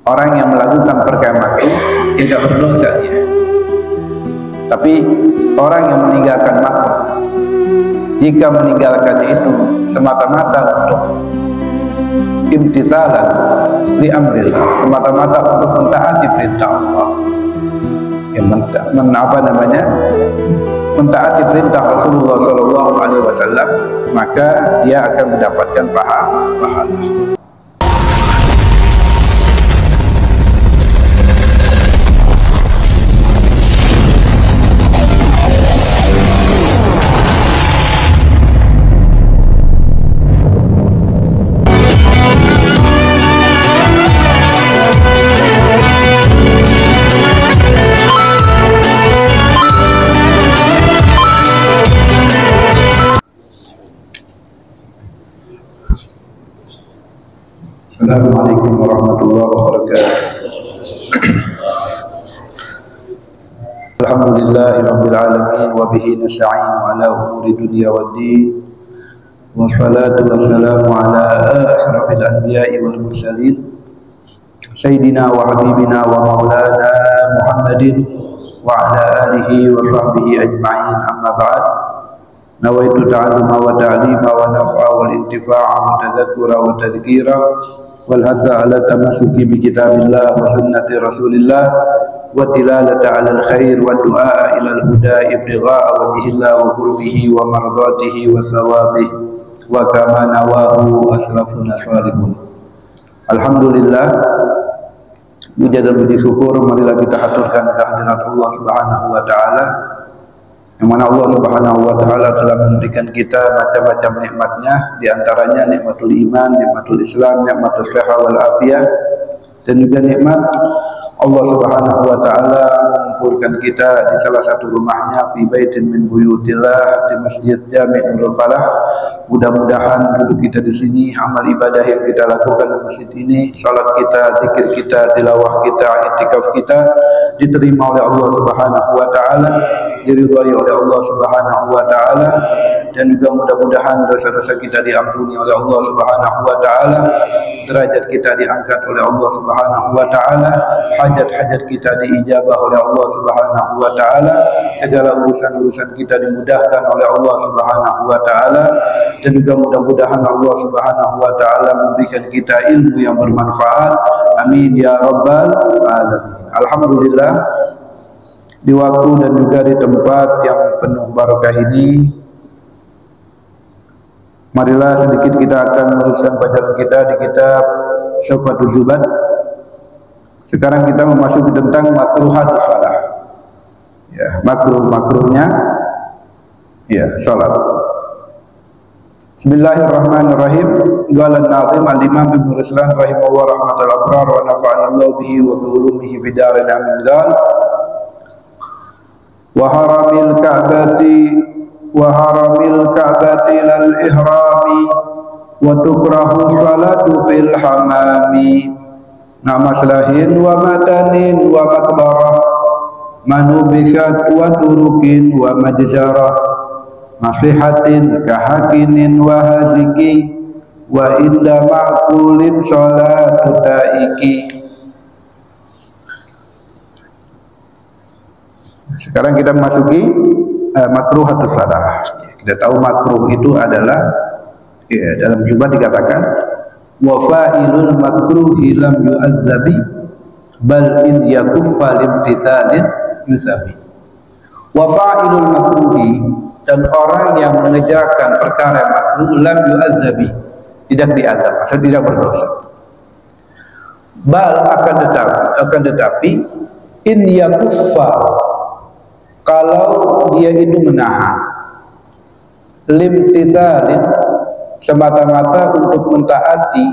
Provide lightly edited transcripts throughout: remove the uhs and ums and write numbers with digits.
orang yang melakukan perkara makruh tidak berdosa dia. Tapi orang yang meninggalkan makruh, jika meninggalkannya itu semata-mata untuk imtithalan li amrillah, semata-mata untuk mentaati perintah Allah, mentaati perintah Rasulullah SAW, maka dia akan mendapatkan pahala. Assalamualaikum warahmatullahi wabarakatuh. Alhamdulillahirabbil alamin wa bihi nasta'inu ala umuri dunya waddin. Wassalatu wassalamu ala asyrafil anbiya'i wal mursalin sayyidina wa habibina wa maulana Muhammadin wa ala alihi wa sahbihi ajma'in, amma ba'd. Nawaitu ta'alluma wa ta'lima wa naf'a wal intifa'a wa tadhakkura wa tadhkira wal hatha ala tamassuki bi kitabillah wa sunnati rasulillah wa tilalata ala al khair wa du'a ila al huda ibtigha'a wajhillah wa qurbihi wa mardatihi wa thawabih wa kama nawahu aslafuna salihun. Alhamdulillah, puja dan puji syukur marilah kita haturkan kehadirat Allah Subhanahu wa taala, yang mana Allah Subhanahu wa taala telah memberikan kita macam-macam nikmatnya, di antaranya nikmatul iman, nikmatul Islam, nikmatul sehat wal afiyah, dan juga nikmat Allah Subhanahu wa taala mengumpulkan kita di salah satu rumahnya, fi baitin min buyutillah, di Masjid Jami' Nurul Falah. Mudah-mudahan duduk kita di sini, amal ibadah yang kita lakukan di masjid ini, salat kita, zikir kita, tilawah kita, i'tikaf kita diterima oleh Allah Subhanahu wa taala, diridhai oleh Allah Subhanahu wa taala, dan juga mudah-mudahan dosa-dosa kita diampuni oleh Allah Subhanahu wa taala, derajat kita diangkat oleh Allah Subhanahu wa taala, hajat-hajat kita diijabah oleh Allah Subhanahu wa taala, segala urusan-urusan kita dimudahkan oleh Allah Subhanahu wa taala, dan juga mudah-mudahan Allah Subhanahu wa taala memberikan kita ilmu yang bermanfaat. Amin ya rabbal alamin. Alhamdulillah, di waktu dan juga di tempat yang penuh barakah ini, marilah sedikit kita akan meneruskan pelajaran kita di kitab Syafaatul Zubat. Sekarang kita memasuki tentang makruhatus shalah. Ya, makruhnya ya salat. Bismillahirrahmanirrahim. Qala an-nazim al-Imam Ibnu Ruslan rahimahullah rahmatal abrar wa nafa'ana Allah bihi wa bi ulumihi fi darin amin dzal. Wa haramil ka'bati lal ihrami wa tukrahu salatu fil hamami. Namaslahin wa matanin wa makbarah manubisat wa turukin wa majzarah nasihatin kahakinin wa haziki wa inda ma'kulin sholatu taiki. Sekarang kita memasuki makruhatus shalah. Kita tahu makruh itu adalah, ya, dalam Jumat dikatakan wa fa'ilul makruhi lam yu'adzabi bal in yakuffa limtithalin yusabi. Wa fa'ilul makruhi, dan orang yang mengerjakan perkara makruh lam yu'adzabi, tidak diazab atau tidak berdosa. Bal akan tetapi in yakuffa, kalau dia itu menahan, limtithalin, semata-mata untuk mentaati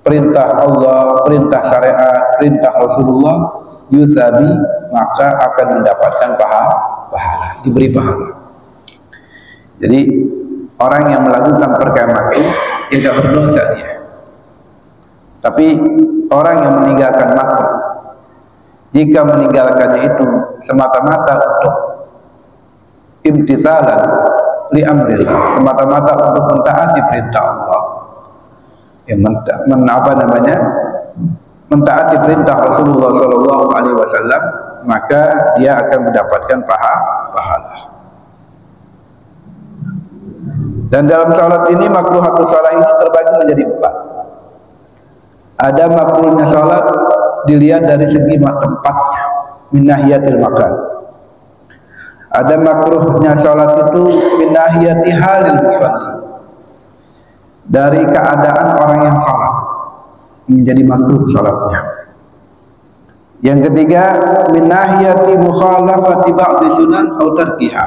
perintah Allah, perintah syariat, perintah Rasulullah, yusabi, maka akan mendapatkan pahala, diberi pahala. Jadi orang yang melakukan perkara makruh tidak berdosa dia. Tapi orang yang meninggalkan makruh, jika meninggalkannya itu semata-mata untuk imtithalan li amrillah, semata-mata untuk mentaati perintah Allah, mentaati perintah Rasulullah Shallallahu Alaihi Wasallam, maka dia akan mendapatkan pahala. Dan dalam salat ini makruhatus shalah ini terbagi menjadi 4. Ada makruhnya salat dilihat dari segi tempatnya, min nahiyatil makan. Ada makruhnya salat itu min nahiyati halil musalli, dari keadaan orang yang salat menjadi makruh salatnya. Yang ketiga, min nahiyati mukhalafati ba'dhi sunan atau tarkiha.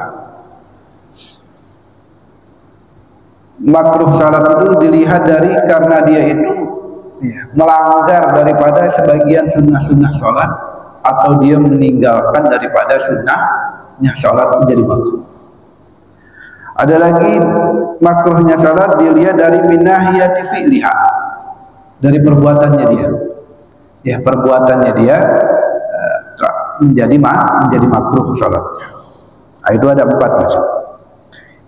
Makruh salat itu dilihat dari karena dia itu melanggar daripada sebagian sunnah-sunnah salat, atau dia meninggalkan daripada sunnahnya salat menjadi makruh. Ada lagi makruhnya salat dilihat dari min nahiyati fi'liha, dari perbuatannya dia. Ya, perbuatannya dia menjadi makruh salatnya. Itu ada 4 macam.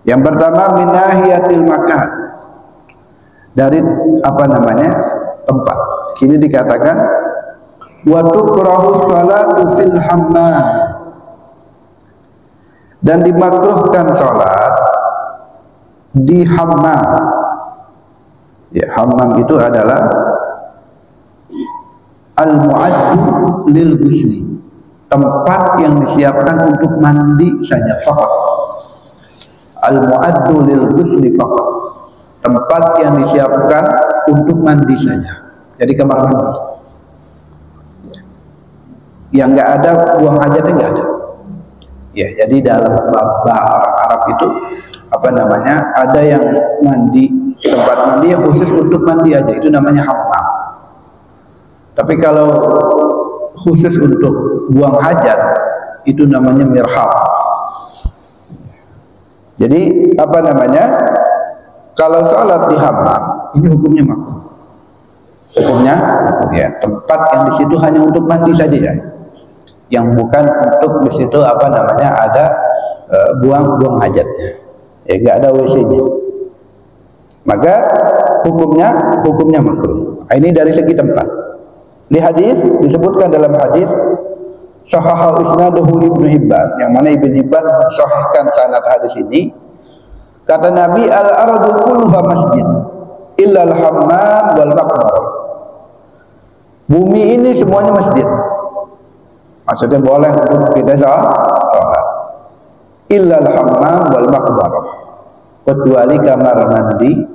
Yang pertama min nahiyatil makan, dari tempat. Sini dikatakan wa tukrahu sholatu fil hammam, dan dimakruhkan salat di hammam. Ya, hammam itu adalah al-mu'addu lil ghusli, tempat yang disiapkan untuk mandi saja, faqat. Al-mu'addu lil ghusli faqat, tempat yang disiapkan untuk mandi saja. Jadi kamar mandi. Yang enggak ada buang hajatnya enggak ada. Ya, jadi dalam bahasa Arab itu ada yang mandi, tempat mandi yang khusus untuk mandi aja, itu namanya hammam. Tapi kalau khusus untuk buang hajat, itu namanya mirhab. Jadi kalau salat di hammam ini hukumnya makruh. Hukumnya ya, tempat yang di situ hanya untuk mandi saja ya, yang bukan untuk di situ ada buang hajatnya. Ya, enggak ada WC-nya. Maka hukumnya makruh. Ini dari segi tempat. Di hadis disebutkan dalam hadis sahahahu isnaduhu Ibnu Hibban, yang mana Ibnu Hibban mensahihkan sanad hadis ini. Kata Nabi, al-ardu kulluha masjid illa al-hammam wal maqbarah. Bumi ini semuanya masjid. Maksudnya boleh untuk kita salat. Illa al-hammam wal maqbarah, kecuali kamar mandi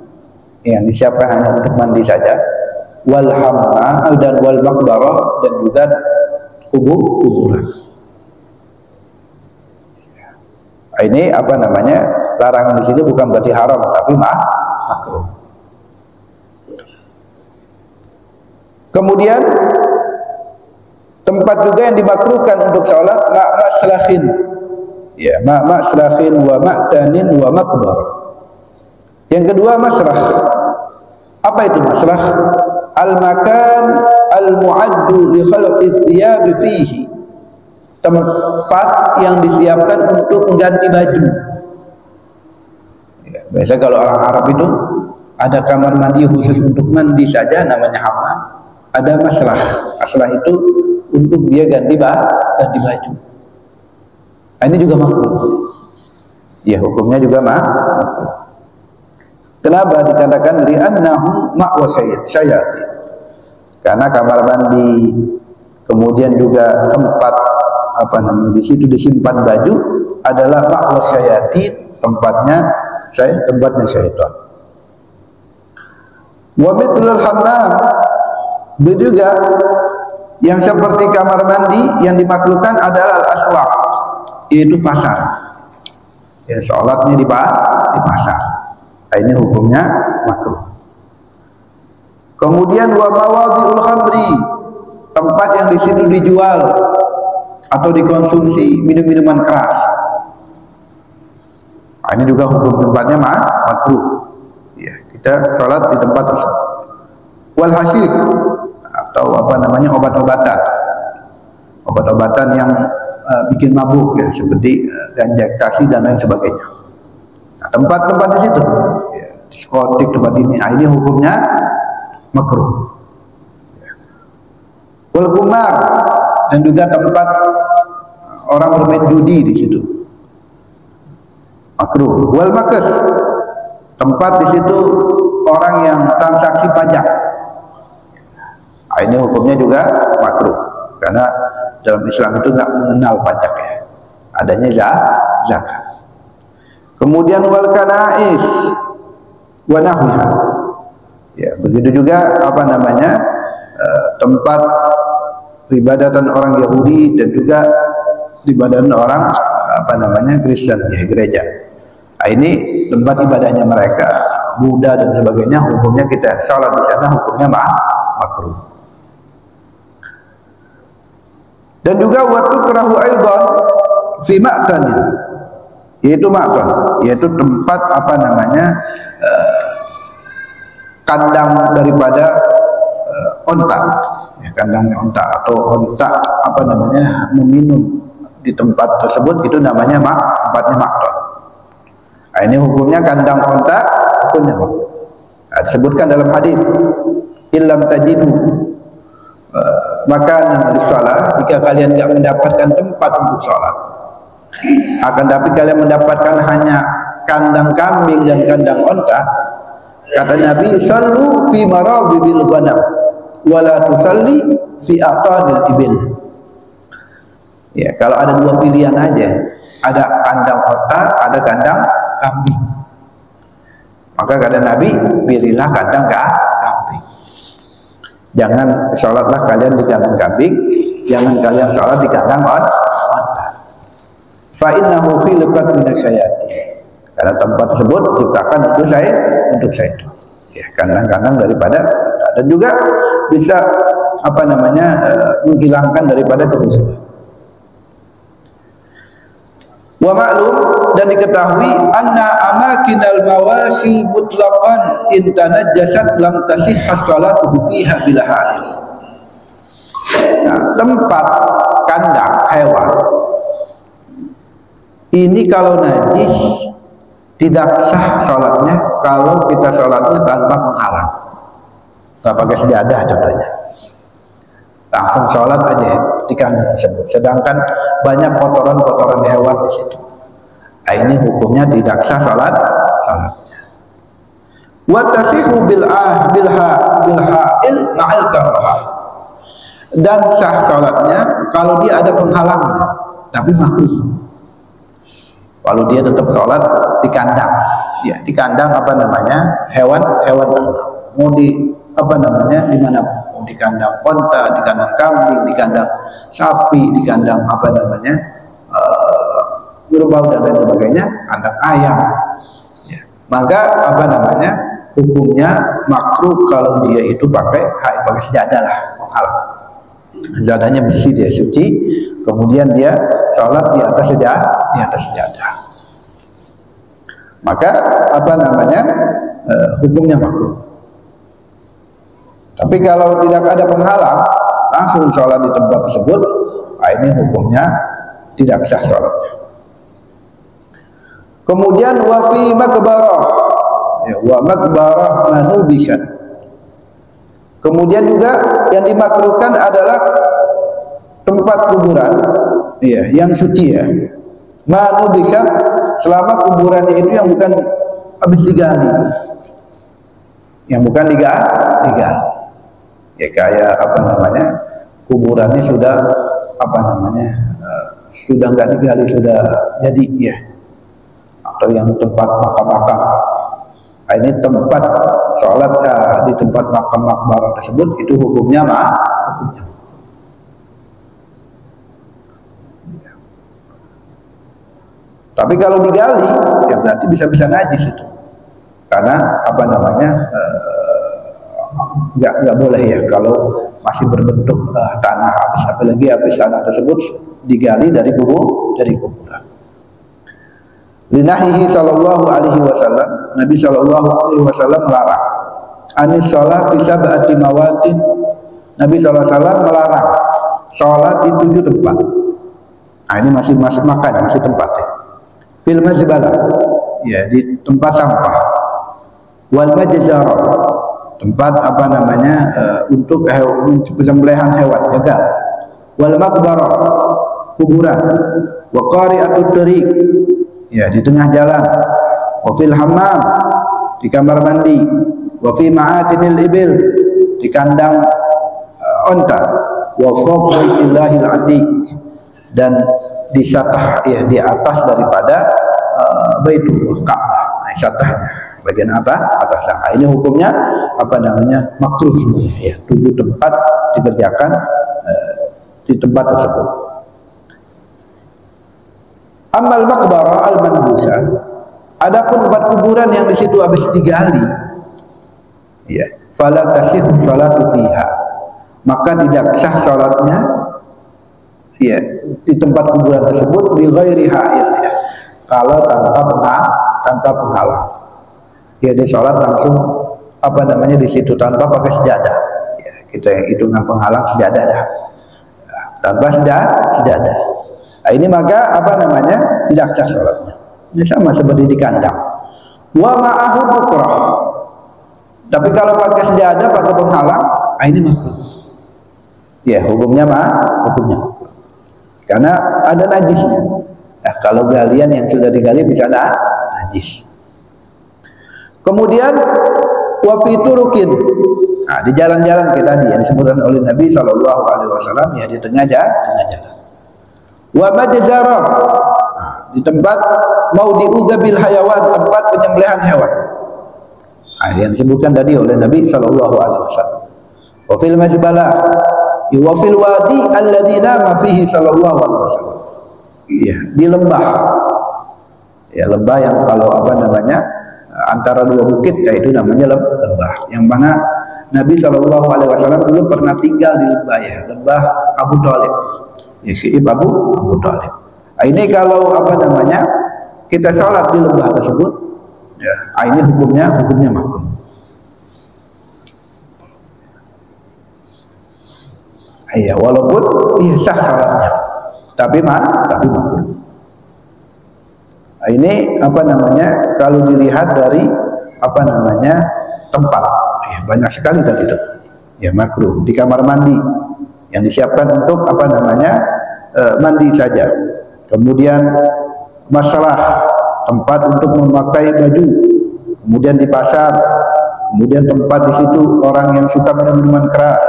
yang disiapkan hanya untuk mandi saja, wal hammam dan wal maqbarah, dan juga kuburan. Ini larangan di sini bukan berarti haram, tapi makruh. Kemudian tempat juga yang dimakruhkan untuk salat ma'maslakhin. Ya, ma'maslakhin wa ma'tanin wa maqbar. Yang kedua masrah. Apa itu masrah? Al-makan al-mu'addu li khalqis thiyab fihi, tempat yang disiapkan untuk mengganti baju. Ya, biasa kalau orang Arab itu ada kamar mandi khusus untuk mandi saja, namanya hammam. Ada masrah. Masrah itu untuk dia ganti baju. Ini juga makruh. Ya, hukumnya juga makruh. Kenapa dikatakan li'annahu ma'wa syayatin? Karena kamar mandi, kemudian juga tempat di situ disimpan baju adalah ma'wa syayatin, tempatnya syaitan. Wa mithlul hammam, juga yang seperti kamar mandi yang dimakruhkan adalah al-aswaq, yaitu pasar. Ya, salatnya di pasar. Ini hukumnya makruh. Kemudian wa mawadhi'ul khamri, tempat yang di situ dijual atau dikonsumsi minum-minuman keras. Ini juga hukum tempatnya makruh. Ya, kita salat di tempat tersebut. Wal hasyis, atau obat-obatan. Obat-obatan yang bikin mabuk ya, seperti ganja, ekstasi dan lain sebagainya. Tempat-tempat di situ, ya, diskotik, tempat ini, ini hukumnya makruh. Wal qumar, dan juga tempat orang bermain judi di situ. Makruh. Wal makas, tempat di situ orang yang transaksi pajak. Nah, ini hukumnya juga makruh karena dalam Islam itu nggak mengenal pajak ya. Adanya zakat. Kemudian wal kanais wa nahwiha. Ya, begitu juga apa namanya? Tempat peribadatan orang Yahudi dan juga peribadatan orang apa namanya? Kristen ya, gereja. Nah, ini tempat ibadahnya mereka, Buddha dan sebagainya, hukumnya kita salat di sana hukumnya makruh. Dan juga waktu kerahu aidan fi ma'tanin, yaitu ma'tan, yaitu tempat apa namanya kandang daripada onta, ya, kandangnya onta atau onta apa namanya meminum di tempat tersebut, itu namanya tempatnya ma'tan. Nah, ini hukumnya kandang onta, hukumnya makruh. Nah, disebutkan dalam hadis illam tajidu makanan untuk sholat, jika kalian tidak mendapatkan tempat untuk sholat, akan tapi kalian mendapatkan hanya kandang kambing dan kandang onta, kata Nabi, sallu fi marabibil ghanam wala tusalli fi aqadil ibil. Ya, kalau ada dua pilihan aja, ada kandang onta, ada kandang kambing, maka kata Nabi, pilihlah kandang kambing. Jangan sholatlah kalian di kandang kambing, jangan kalian sholat di kandang onta. Fa innahu khilqat minasyayati, karena tempat tersebut diciptakan untuk saya. Ya, kandang-kandang daripada, dan juga bisa apa namanya menghilangkan daripada kehusuan. Wa ma'lum, dan diketahui anna amakinal mawashi mutlaqan in tanajjasat lam tasihha sholatuhu fiha bila hal. Nah, tempat kandang hewan ini kalau najis tidak sah sholatnya kalau kita sholatnya tanpa menghalang, tak pakai sejadah contohnya, langsung sholat aja di kandang tersebut, sedangkan banyak kotoran-kotoran hewan di situ. Nah, ini hukumnya tidak sah sholatnya. Wa tasihu bil ha'il ma'al karahah, dan sah sholatnya kalau dia ada penghalangnya, tapi makruh. Kalau dia tetap sholat di kandang, ya di kandang apa namanya hewan mau di apa namanya di mana, mau di kandang onta, di kandang kambing, di kandang sapi, di kandang apa namanya kerbau dan lain sebagainya, kandang ayam, ya, maka apa namanya hukumnya makruh kalau dia itu pakai sejadah lah, menghalang. Sejadahnya bersih, dia suci, kemudian dia sholat di atas sejadah, maka apa namanya hukumnya makruh. Tapi kalau tidak ada penghalang, langsung sholat di tempat tersebut, nah ini hukumnya tidak sah sholatnya. Kemudian wafi makbarah, ya, wa makbarah manubishat. Kemudian juga yang dimakruhkan adalah tempat kuburan, ya, yang suci ya, manubishat, selama kuburannya itu yang bukan habis digali, yang bukan digali. Ya kayak apa namanya kuburannya sudah apa namanya sudah nggak digali, sudah jadi ya, atau yang tempat makam-makam. Nah, ini tempat sholat di tempat makam-makam tersebut, itu hukumnya hukumnya. Tapi kalau digali ya berarti bisa najis itu, karena apa namanya nggak boleh ya kalau masih berbentuk tanah, apalagi habis tanah tersebut digali dari kuburan. Linahihi sallallahu alaihi wasallam, Nabi sallallahu alaihi wasallam melarang anis sholat bisa ba'ati mawatin. Nabi sallallahu alaihi wasallam melarang sholat di 7 tempat. Nah, ini masih makan, masih tempat ya. Fil mazbalah, ya di tempat sampah. Wal majzarah, tempat apa namanya untuk penyembelihan hewan, jagal. Wal maqbarah, kuburan. Wa qari'atut thariq, ya di tengah jalan. Wa fil hammam, di kamar mandi. Wa fi ma'atinil ibil, di kandang onta. Wa fawqa baitillahil atiq, dan di satah, ya di atas daripada Baitullah Ka'bah. Nah, satahnya bagian atas. Nah, ini hukumnya apa namanya makruh ya. 7 tempat dikerjakan di tempat tersebut. Amal maqbarah al manbusa, adapun tempat kuburan yang di situ habis digali, ya, fala tasihhu salatu fiha, maka tidak sah salatnya, ya, di tempat kuburan tersebut bi ghairi ha'il, ya, kalau tanpa penghalang. Ya, dia sholat langsung apa namanya di situ tanpa pakai sejadah. Ya, kita hitungan penghalang sejadah dah. Tanpa sejadah. Nah, ini maka apa namanya tidak sah sholatnya. Ini sama seperti di kandang. Wa ma'ahu bukrah. Tapi kalau pakai sejadah, pakai penghalang, ini makruh. Ya, hukumnya makruh. Karena ada najisnya. Nah, kalau galian yang sudah digali bisa najis. Kemudian wa fi turukin, nah, di jalan-jalan kayak tadi yang disebutkan oleh Nabi Shallallahu Alaihi Wasallam, ya di tengah jalan. Wa majzarah, nah, di tempat maudi'udzabil hayawan, tempat penyembelihan hewan. Nah, yang disebutkan tadi oleh Nabi Shallallahu Alaihi Wasallam. Wa fil mazbalah, wa fil wadi alladzi nama fihi Shallallahu Alaihi Wasallam. Iya, di lembah. Ya, lembah yang kalau apa namanya antara 2 bukit, yaitu namanya lembah. Yang mana Nabi Shallallahu Alaihi Wasallam dulu pernah tinggal di lembah, ya, lembah Abu Thalib. Ya, Syi'ib Abu Thalib. Nah, ini kalau apa namanya kita sholat di lembah tersebut, ya, ini hukumnya makruh. Iya, walaupun sah sholatnya, tapi makruh. Nah, ini apa namanya kalau dilihat dari apa namanya tempat, ya, banyak sekali tadi itu, ya, makruh. Di kamar mandi yang disiapkan untuk apa namanya mandi saja. Kemudian masalah tempat untuk memakai baju. Kemudian di pasar. Kemudian tempat di situ orang yang suka minum-minuman keras,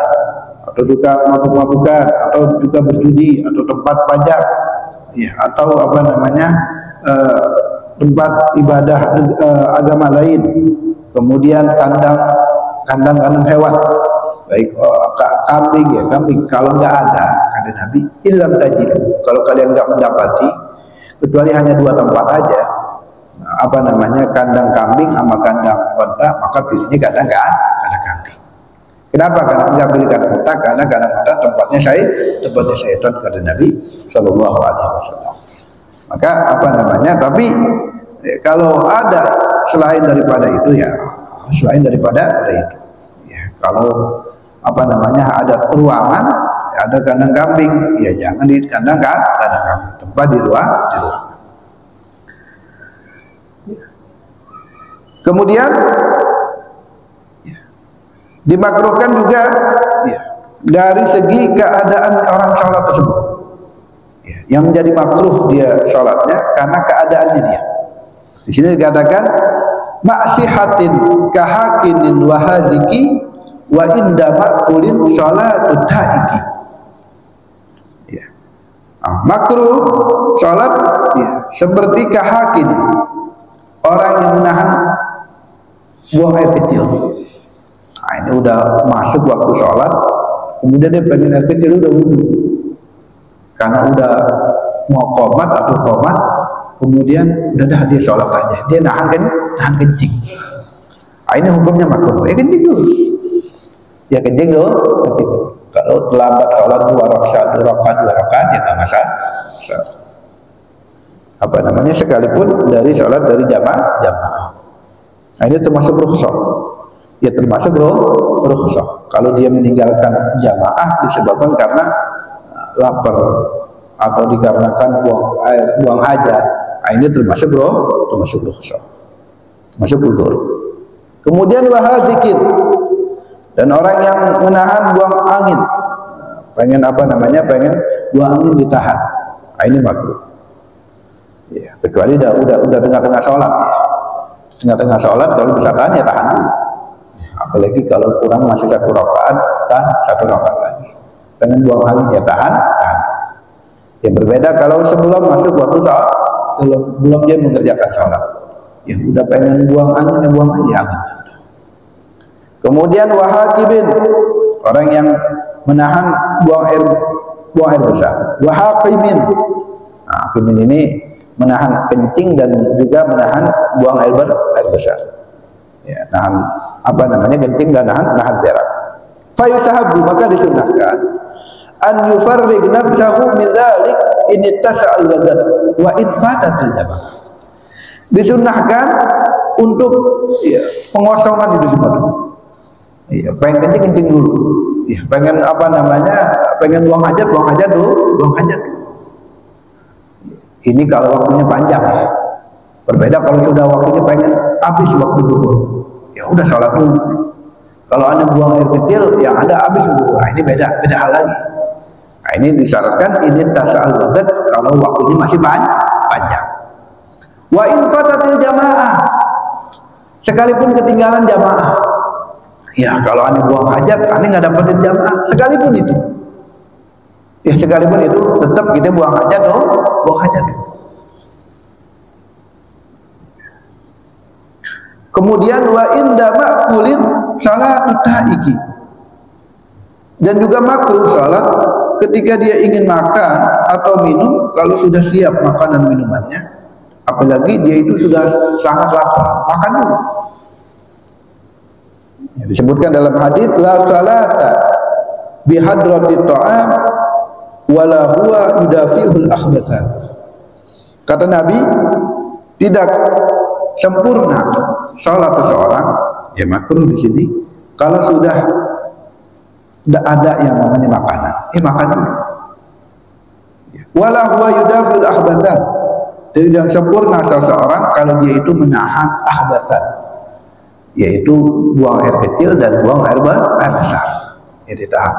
atau juga mabuk-mabukan, atau juga berjudi, atau tempat pajak, ya, atau apa namanya tempat ibadah agama lain. Kemudian kandang hewan, baik kambing, ya, kambing. Kalau nggak ada, kata Nabi, illam tajidu, kalau kalian nggak mendapati kecuali hanya 2 tempat aja, apa namanya kandang kambing sama kandang unta, maka pilihnya kandang kambing. Kenapa? Karena nggak pilih kandang unta, karena kandang unta tempatnya syaitan, kata Nabi Shallallahu Alaihi Wasallam. Maka apa namanya, tapi kalau ada selain daripada itu, ya, selain daripada itu, ya, kalau apa namanya ada ruangan, ada kandang kambing, ya jangan di kandang kambing, tempat di ruang. Kemudian ya, dimakruhkan juga, ya, dari segi keadaan orang sholat tersebut. Yang menjadi makruh dia sholatnya karena keadaannya dia. Di sini dikatakan maksihatin kahakinin wahaziki wa inda makulin sholatut taiki. Ya. Makruh sholat, ya, seperti kahakinin, orang yang menahan buang air kecil. Nah, ini udah masuk waktu sholat, kemudian dia pengen air kecil, udah wudhu. Karena udah mau qomat atau qomat, kemudian udah dia sholat aja, dia nahan kencing. Nah, ini hukumnya makruh. Kencing dulu, ya, kencing dulu. Kalau terlambat sholat 2 rakaat, ya nggak masalah. Apa namanya, sekalipun dari sholat dari jamaah. Nah, ini termasuk rukhsah. Ya, termasuk rukhsah. Kalau dia meninggalkan jamaah disebabkan karena lapar atau dikarenakan buang hajat, nah, ini termasuk rukhsah, termasuk uzur. Kemudian wahadzikir, Dan orang yang menahan buang angin, pengen apa namanya, pengen buang angin ditahan, nah, ini makruh. Ya, kecuali udah tengah-tengah sholat, ya. Tengah-tengah sholat kalau bisa tahan ya tahan dulu. Apalagi kalau kurang masih 1 rakaat, tahan 1 rakaat lagi. Pengen buang angin ya tahan. Yang berbeda kalau sebelum masuk waktu sholat, sebelum dia mengerjakan sholat, ya udah pengen buang angin ya buang aja angin. Kemudian wahakibin, orang yang menahan buang air besar. Wahaqimin, nah, hakimin ini menahan kencing dan juga menahan buang air besar. Ya, nahan apa namanya, kencing dan nahan berak. Fayusahabu, maka disunahkan an yufarrig nafsahu min dzalik in ittasa'al waqt wa in fatatil jamaah. Disunahkan untuk ya, pengosongan itu semua. Iya, pengen kencing dulu. Ya, pengen apa namanya, pengen buang hajat dulu, buang hajat. Ini kalau waktunya panjang ya. Berbeda kalau sudah waktunya pengen habis waktu dulu. Ya udah sholat dulu. Kalau ada buang air kecil, yang ada habis dulu. Nah, ini beda hal lagi. Nah, ini disyaratkan ini tasa'al waqt kalau waktunya masih panjang. Wa in fatatil jamaah, sekalipun ketinggalan jamaah. Ya, kalau ane buang hajat, ane nggak dapetin jamaah, sekalipun itu. Ya, sekalipun itu, tetap kita buang hajat dong, buang hajat. Kemudian wa inda ma'kulin salatu ta'iki. Dan juga makruh salat ketika dia ingin makan atau minum kalau sudah siap makanan minumannya. Apalagi dia itu sudah sangat lapar, makan dulu. Ya, disebutkan dalam hadis la salata bihadrati ta'am wala huwa yudafi'ul akhbathan. Kata Nabi, tidak sempurna salat seseorang, ya makruh di sini kalau sudah tidak ada yang namanya makanan, makan dulu. Wala huwa yudafi'ul akhbathan. Jadi yang sempurna seseorang kalau dia itu menahan akhbathan, yaitu buang air kecil dan buang air besar, ya ditahan.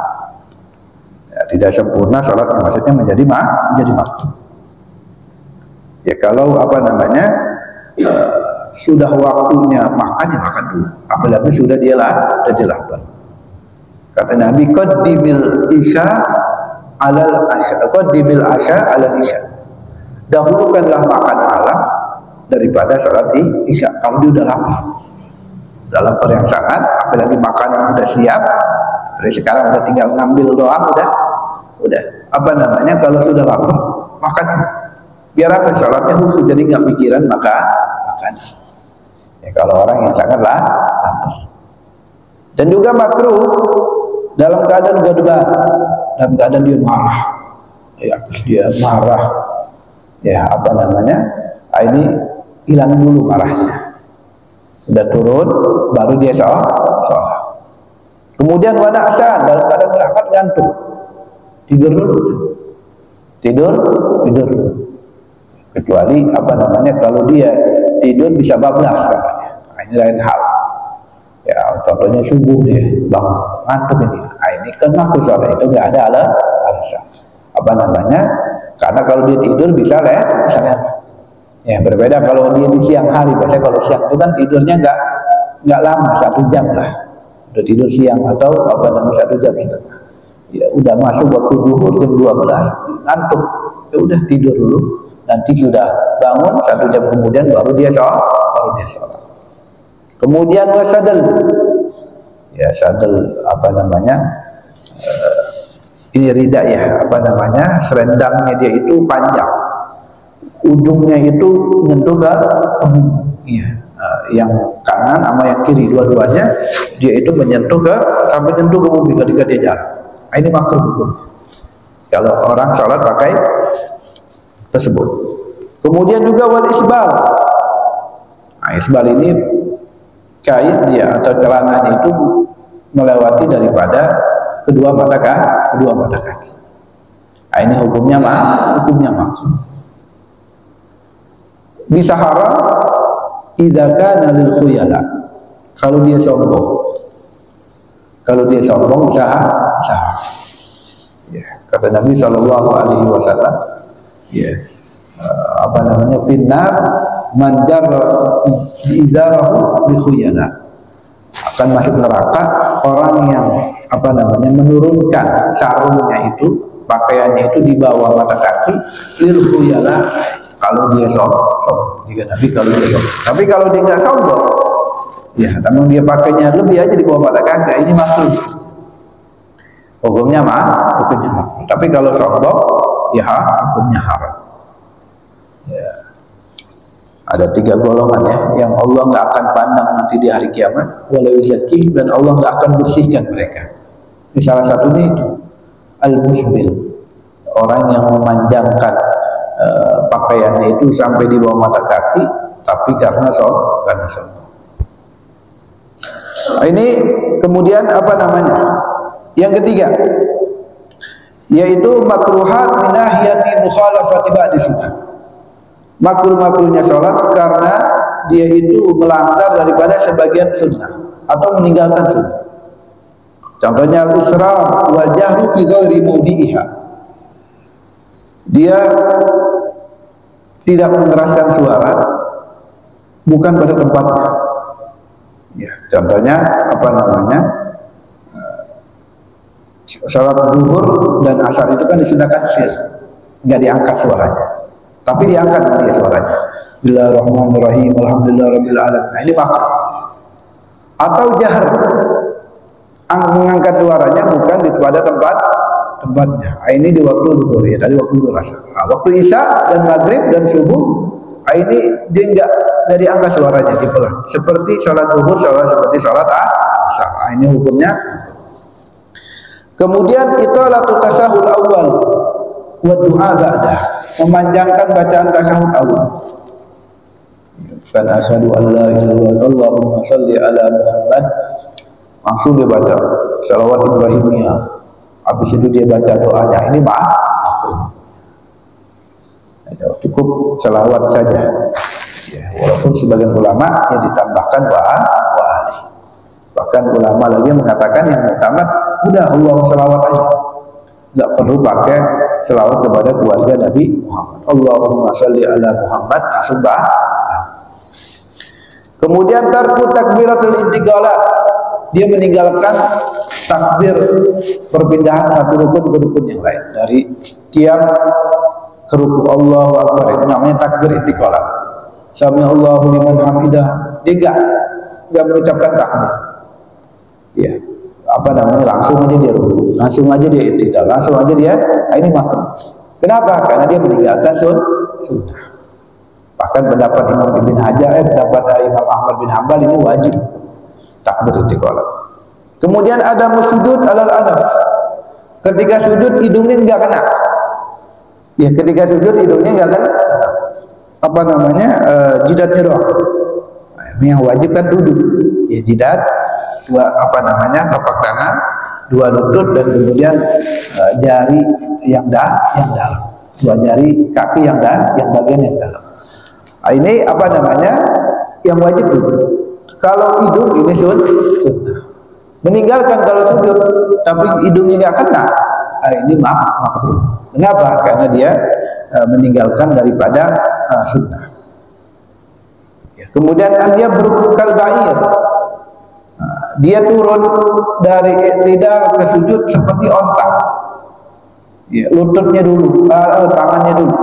Ya, tidak sempurna salat, maksudnya menjadi makruh. Ya kalau apa namanya sudah waktunya makan ya makan dulu, apalagi sudah dia lapar. Kata Nabi, qaddimil isya alal asya, qaddimil asya alal isya. Dahulukanlah makan malam daripada salat isya. Kalau dia udah lapar yang sangat, apalagi makanan udah siap, dari sekarang udah tinggal ngambil doang, udah apa namanya, kalau sudah lapar makan, biar apa, salatnya khusus, jadi nggak pikiran makan. Ya, kalau orang yang sangat lapar. Dan juga makruh dalam keadaan ghadban, dalam keadaan dia marah, ya dia marah, ya apa namanya, ini hilang dulu marahnya. Sudah turun, baru dia sholat. Kemudian wanaksan, dalam keadaan sangat ngantuk, tidur dulu. Tidur. Kecuali apa namanya, kalau dia tidur bisa bablas katanya. Nah, ini lain hal. Ya, contohnya subuh dia bangun ngantuk ini. Nah, ini kan makruh sholat, itu nggak ada alasan. Apa namanya? Karena kalau dia tidur bisa ya, berbeda kalau dia di siang hari. Biasanya kalau siang itu kan tidurnya nggak lama, 1 jam lah. Udah tidur siang atau apa namanya 1 jam setengah. Ya udah masuk waktu zuhur jam 12, ngantuk. Ya udah tidur dulu. Nanti sudah bangun 1 jam kemudian baru dia sholat. Kemudian wasadal. Ya, sadal apa namanya? Ini rida ya, apa namanya? Selendangnya dia itu panjang. Ujungnya itu menyentuh ke ya, yang kanan sama yang kiri, dua-duanya dia itu menyentuh sampai menyentuh ke bumi ketika dia jalan. Nah, ini makruh kalau orang sholat pakai tersebut. Kemudian juga wal isbal. Nah, isbal ini kain dia atau celananya itu melewati daripada kedua mata kaki. Nah, ini hukumnya makruh. Bisa haram idza kana lil khuyala, kalau dia sombong. Kalau dia sombong sah. Ya, kata Nabi Shallallahu Alaihi Wasallam, ya, finnar manjar izarahu bikhuyana, akan masuk neraka orang yang menurunkan sarungnya itu, pakaiannya itu di bawah mata kaki, lirkhuyana, kalau dia sombong. Jika Nabi kalau dia sombong. Tapi kalau dia nggak sombong, ya, namun dia pakainya lebih aja di bawah mata kaki, ini maksud hukumnya hukumnya. Tapi kalau sombong, ya hukumnya haram. Ya. Ada 3 golongan ya, yang Allah nggak akan pandang nanti di hari kiamat, walau zaki, dan Allah nggak akan bersihkan mereka. Ini salah satunya itu al-musbil, orang yang memanjangkan pakaiannya itu sampai di bawah mata kaki, tapi karena sombong. Ini kemudian yang ketiga, yaitu makruhat minahiyati mukhalafati ba'di sunnah. Makruh-makruhnya sholat karena dia itu melanggar daripada sebagian sunnah atau meninggalkan sunnah. Contohnya al-israr wal jahru fi ghairi mawdi'iha. Dia tidak mengeraskan suara bukan pada tempatnya. Ya, contohnya salat zuhur dan asar itu kan disunahkan sir, nggak diangkat suaranya, tapi diangkat dia suaranya. Bismillahirrahmanirrahim, alhamdulillahirabbil alamin. Nah, ini makruh. Atau jahar, mengangkat suaranya bukan pada tempatnya. Nah, ini di waktu zuhur ya, tadi waktu zuhur asar. Nah, waktu isya dan maghrib dan subuh, ini dia nggak diangkat suaranya, dipelan. Seperti salat zuhur, seperti salat asar. Nah, ini hukumnya. Kemudian italatu tasahul awal wa du'a ba'dah, memanjangkan bacaan tasahud awal. Kan asyhadu an la ilaha illallah Allahumma shalli ala Muhammad, langsung dia baca salawat Ibrahimiyah, habis itu dia baca doanya. Ini cukup salawat saja ya, walaupun sebagian ulama yang ditambahkan wa ali. Bahkan ulama lagi mengatakan yang muktamad udah Allah selawat aja, nggak perlu pakai selawat kepada keluarga Nabi Muhammad. Allahumma sholli ala Muhammad, asbah. Kemudian tarku takbiratul intiqalat, dia meninggalkan takbir perpindahan satu rukun ke rukun yang lain, dari qiyam ke ruku. Allahu akbar, itu namanya takbir intiqalat. Sami Allahu liman hamidah, dia enggak mengucapkan takbir. Ya, langsung aja dia ruku, langsung aja dia iktidal, langsung aja dia. Nah, ini makruh. Kenapa? Karena dia meninggalkan sunnah. Bahkan pendapat Imam Ibn Hajar, pendapat Imam Ahmad bin Hanbal ini wajib takbir intiqalat. Kemudian ada musudud alal anaf, ketika sujud hidungnya enggak kena. Ya, ketika sujud hidungnya enggak kena. Jidatnya doang. Nah, yang wajib kan duduk. Ya, jidat, telapak tangan, 2 lutut, dan kemudian jari yang dalam, 2 jari kaki yang bagian yang dalam. Nah, ini yang wajib duduk. Kalau hidung ini sunnah. Meninggalkan kalau sujud tapi hidungnya nggak kena, ini makruh. Kenapa? Karena dia meninggalkan daripada sunnah. Ya, kemudian dia berukal ba'ir. Dia turun dari iktidal ke sujud seperti onta. Ya, lututnya dulu, tangannya dulu.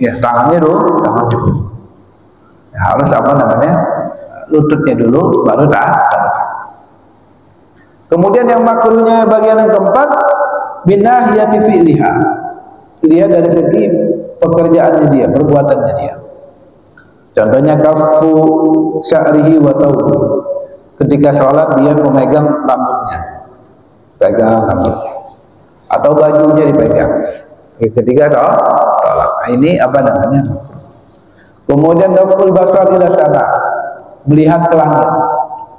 Ya, tangannya dulu. Ya, harus lututnya dulu, baru tak. Kemudian yang makruhnya bagian yang keempat, binahiyati fi'liha. Lihat dari segi pekerjaannya dia, perbuatannya dia. Contohnya kafu sya'rihi wa thawbi. Ketika sholat dia memegang rambutnya, pegang rambutnya, atau bajunya dipegang. Ketika sholat, nah, ini Kemudian daful basar ila sama, melihat ke langit,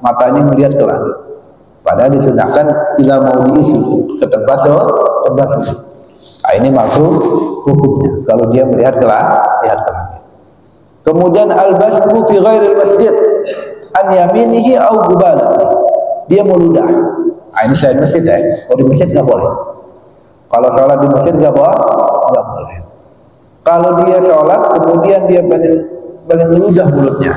matanya melihat ke langit. Padahal disunahkan ila mau diisi ke tempat sujud. Nah, ini makruh hukumnya kalau dia melihat ke langit. Kemudian al-basbu fi ghairil masjid an yaminihi au gubalati, dia meludah Ini selain masjid ya. Kalau di masjid nggak boleh. Kalau sholat di masjid nggak boleh. Kalau dia sholat kemudian dia pengen meludah mulutnya.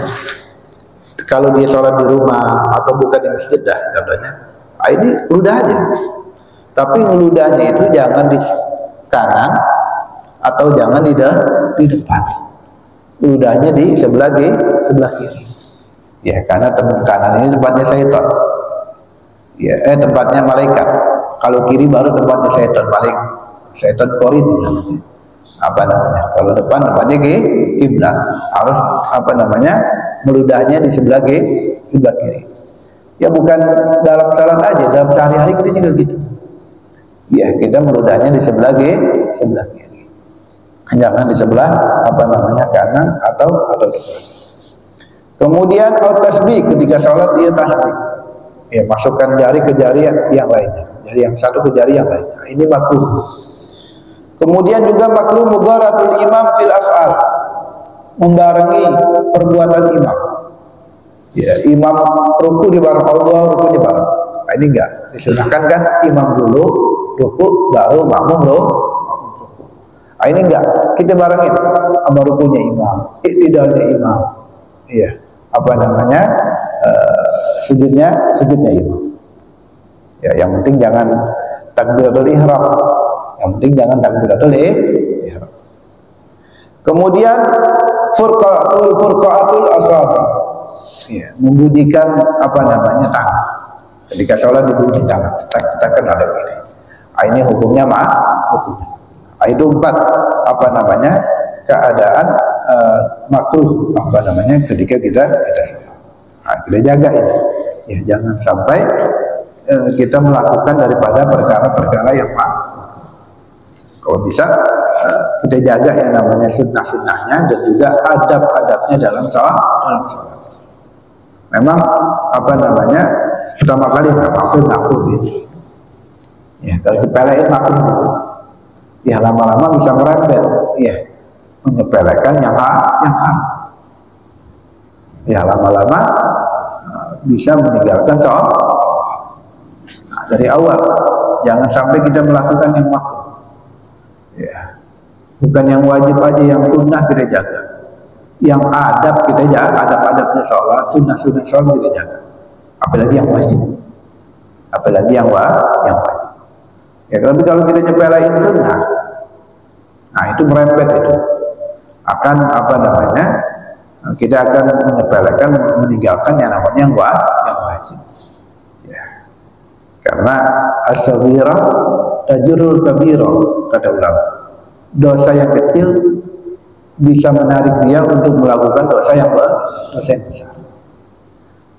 Kalau dia sholat di rumah atau bukan di masjid dah contohnya, ini ludah aja. Tapi ngeludahnya itu jangan di kanan atau jangan di depan. Ludahnya di sebelah kiri. Ya, karena tempat kanan ini tempatnya syaitan. Ya, tempatnya malaikat. Kalau kiri baru tempatnya syaitan, syaitan korin namanya. Apa namanya? Kalau depan tempatnya kiblat. Harus apa namanya? Meludahnya di sebelah kiri. Ya bukan dalam salat aja, dalam sehari-hari kita juga gitu. Ya, kita meludahnya di sebelah kiri. Jangan di sebelah apa namanya kanan atau depan. Kemudian tasbih, ketika sholat dia tasbih. Ya, masukkan jari ke jari yang lainnya. Jari yang satu ke jari yang lainnya. Ini makruh. Kemudian juga makruh mugharatul imam fil af'al. Membarengi perbuatan imam. Ya, imam ruku di bareng Allah, rukunya bareng. Ini enggak. Disunahkan kan imam dulu ruku baru makmum ruku. Ini enggak. Kita barengin sama rukunya imam, iktidalnya imam. Iya. Apa namanya? Sujudnya imam. Ya, yang penting jangan takbiratul ihram. Yang penting jangan takbiratul ihram. Kemudian furqatul asabi. Ya, membunyikan apa namanya tangan. Ketika sholat dibunyi tangan, cetak-cetakan ada ini. Ini hukumnya hukumnya. Itu 4 apa namanya? Keadaan makruh apa namanya ketika kita sholat. Kita jaga ini. Ya, jangan sampai kita melakukan daripada perkara-perkara yang makruh. Kalau bisa kita jaga yang namanya sunnah-sunnahnya dan juga adab-adabnya dalam sholat. Memang apa namanya pertama kali nggak apa-apa makruh gitu. Ya, kalau dipelein makruh. Ya lama-lama bisa merembet. Ya, menyepelekan yang haram. Ya lama-lama bisa meninggalkan sholat. Nah, dari awal jangan sampai kita melakukan yang makruh. Ya, bukan yang wajib aja, yang sunnah kita jaga. Yang adab kita jaga, adab-adabnya sholat, sunnah-sunnah sholat kita jaga. Apalagi yang wajib. Apalagi yang wajib. Ya, tapi kalau kita nyepelein sunnah, nah itu merembet itu. Akan apa namanya? Kita akan menyepelekan, meninggalkan yang namanya yang wajib. Ya. Karena as-saghirah tajurul kabirah, kata ulama. Dosa yang kecil bisa menarik dia untuk melakukan dosa yang besar.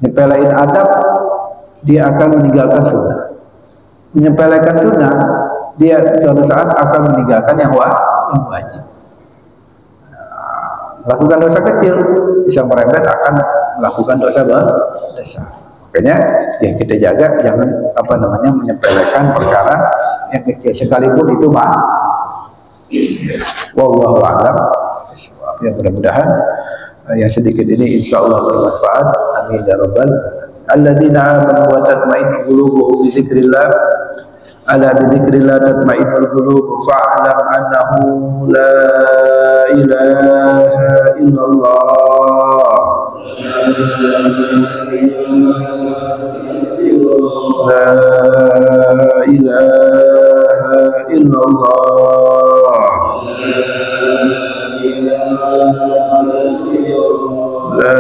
Nyepelein adab, dia akan meninggalkan sunnah. Menyepelekan sunnah, dia suatu saat akan meninggalkan yang wajib. Melakukan dosa kecil bisa merembet akan melakukan dosa besar. Makanya yang kita jaga jangan apa namanya menyepelekan perkara yang kecil sekalipun itu wallahu a'lam. Ya, mudah-mudahan yang sedikit ini insyaallah bermanfaat. Amin ya rabbal alladzina amanu wa tatma'innu qulubuhum bi dzikrillah ala bi dzikrillah tatma'innul qulub fa'lam annahu la ilaha illallah la ilaha illallah la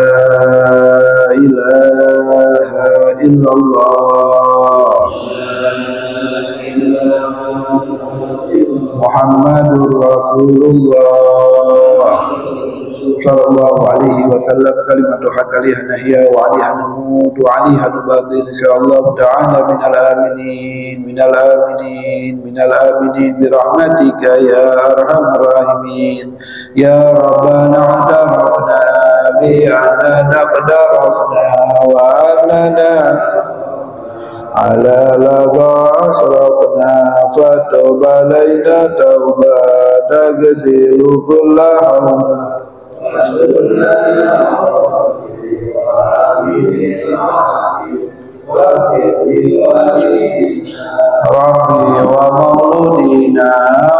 ilaha illallah Muhammadur Rasulullah sallallahu alaihi wasallam. Kalimatu hakaliha nahya wa aliha namut wa aliha nubazil insyaallah ta'ala minal aminin bi rahmatika ya arhamar rahimin ya rabbana adarafna bi annana qadarafna wa annana ala ladha asrafna fatub alaina taubatan taghsilu kulla hawna Rabbi wa mauludina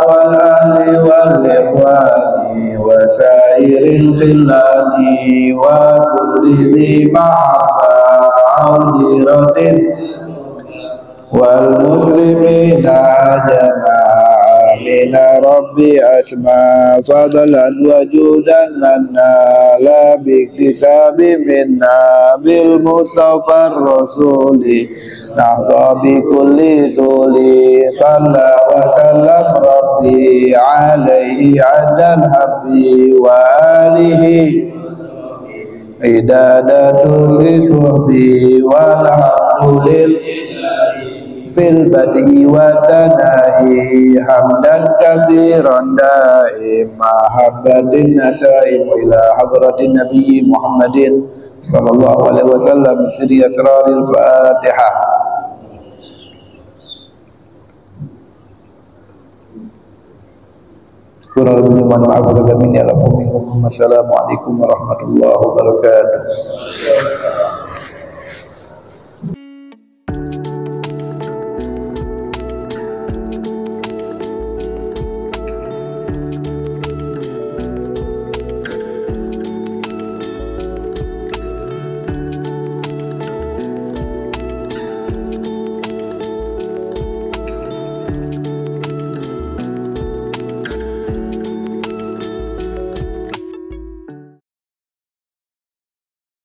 wal ahli wal ikhwani wa sairil khillani wa kulli dhi mahabba audiratin wal muslimina jama'a mina rabbi asma fadlan wajudan manna la biktisabi minna bil mustafa rasuli nahda bi kulli suli salla wa sallam rabbi alaihi adal habbi wa alihi idadatu siswabi walhamdulillah fil badi wa tanahi hamdan katsiran daim mahabbatin nasaim ila hadratin nabi Muhammadin sallallahu alaihi wasallam sirri asraril Fatihah. Kurang lebih mohon maaf. Assalamualaikum warahmatullahi wabarakatuh.